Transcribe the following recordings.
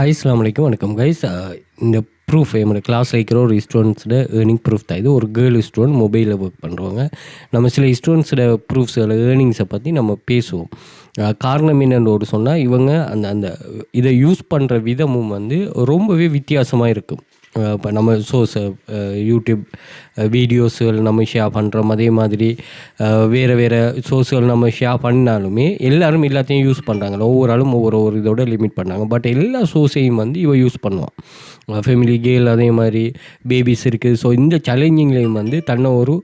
Hi அஸ்ஸலாமு அலைக்கும் வணக்கம் கைஸ். இந்த ப்ரூஃப் என்னோட கிளாஸில் இருக்கிற ஒரு ஸ்டூடெண்ட்ஸோட ஏர்னிங் ப்ரூஃப் தான் இது. ஒரு கேர்ள் ஸ்டூடெண்ட் மொபைலில் ஒர்க் பண்ணுறவங்க. நம்ம சில ஸ்டூடெண்ட்ஸோட ப்ரூஃப்ஸோட ஏர்னிங்ஸை பற்றி நம்ம பேசுவோம். காரணம் என்னென்னு சொன்னால், இவங்க அந்த அந்த இதை யூஸ் பண்ணுற விதமும் வந்து ரொம்பவே வித்தியாசமாக இருக்கும். இப்போ நம்ம யூடியூப் வீடியோஸுகள் நம்ம ஷேர் பண்ணுறோம். அதே மாதிரி வேறு சோர்ஸுகள் நம்ம ஷேர் பண்ணாலுமே எல்லாரும் எல்லாத்தையும் யூஸ் பண்ணுறாங்க. ஒவ்வொரு ஆளும் ஒவ்வொரு இதோட லிமிட் பண்ணாங்க. பட் எல்லா சோர்ஸையும் வந்து இவ யூஸ் பண்ணுவான். ஃபேமிலி கேர்ள், அதே மாதிரி பேபிஸ் இருக்குது. ஸோ இந்த சேலஞ்சிங்லேயும் வந்து தன்னை ஒரு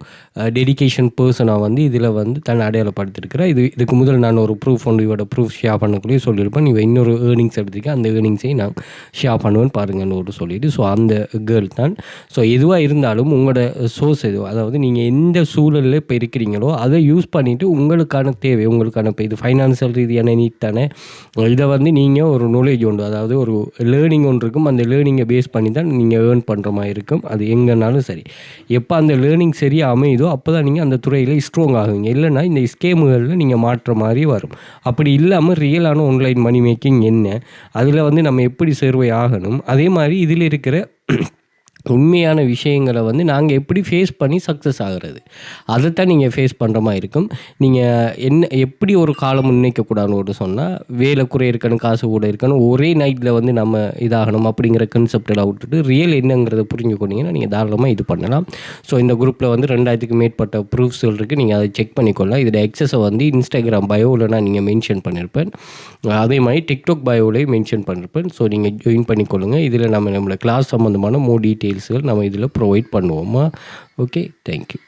டெடிகேஷன் பர்சனாக வந்து இதில் வந்து தன்னை அடையாளப்படுத்திருக்கிறேன். இதுக்கு முதல் நான் ஒரு ப்ரூஃப் இவரோட ப்ரூஃப் ஷேர் பண்ணக்குள்ளேயே சொல்லியிருப்பேன். இவன் இன்னொரு ஏர்னிங்ஸ் எடுத்துக்க, அந்த ஏர்னிங்ஸையும் நான் ஷேர் பண்ணுவேன்னு பாருங்கன்னு சொல்லிவிட்டு, ஸோ அந்த கேர்ள் தான். ஸோ எதுவாக இருந்தாலும் உங்களோட சோர்ஸ் எதுவும், அதாவது நீங்கள் எந்த சூழலில் இப்போ இருக்கிறீங்களோ அதை யூஸ் பண்ணிவிட்டு உங்களுக்கான தேவை, உங்களுக்கான இப்போ இது ஃபைனான்சியல் ரீதியான நீட் தானே, இதை வந்து நீங்கள் ஒரு நாலேஜ் உண்டு, அதாவது ஒரு லேர்னிங் ஒன்று இருக்கும். அந்த லேர்னிங்கை பேஸ் பண்ணி தான் நீங்கள் ஏர்ன் பண்ணுற மாதிரி இருக்கும். அது எங்கேனாலும் சரி. எப்போ அந்த லேர்னிங் சரியாக அமையுதோ அப்போ தான் நீங்கள் அந்த துறையில் ஸ்ட்ராங் ஆகுவீங்க. இல்லைன்னா இந்த ஸ்கேமுகளில் நீங்கள் மாற்ற மாதிரி வரும். அப்படி இல்லாமல் ரியலான ஆன்லைன் மணி மேக்கிங் என்ன, அதில் வந்து நம்ம எப்படி சர்வே ஆகணும், அதே மாதிரி இதில் இருக்கிற உண்மையான விஷயங்களை வந்து நாங்கள் எப்படி ஃபேஸ் பண்ணி சக்ஸஸ் ஆகிறது, அதைத்தான் நீங்கள் ஃபேஸ் பண்ணுற மாதிரி இருக்கும். நீங்கள் எப்படி ஒரு காலம் முன்னிக்கக்கூடாதுன்னு சொன்னால், வேலை குறை இருக்கணும், காசு கூட இருக்கணும், ஒரே நைட்டில் வந்து நம்ம இதாகணும் அப்படிங்கிற கன்செப்டெல்லாம் விட்டுட்டு ரியல் என்னங்கிறத புரிஞ்சுக்கொண்டீங்கன்னா நீங்கள் தாராளமாக இது பண்ணலாம். ஸோ இந்த குரூப்பில் வந்து 2000க்கு மேற்பட்ட ப்ரூஃப்ஸ்கள் இருக்குது. நீங்கள் அதை செக் பண்ணிக்கொள்ளலாம். இதோட எக்ஸஸை வந்து இன்ஸ்டாகிராம் பயோவில் நான் நீங்கள் மென்ஷன் பண்ணியிருப்பேன். அதே மாதிரி டிக்டாக் பயோவிலையும் மென்ஷன் பண்ணியிருப்பேன். ஸோ நீங்கள் ஜாயின் பண்ணிக்கொள்ளுங்கள். இதில் நம்மளோட கிளாஸ் சம்மந்தமான மோர் டீட்டெயில்ஸ்கள் நம்ம இதில் ப்ரொவைட் பண்ணுவோமா. Okay, thank you.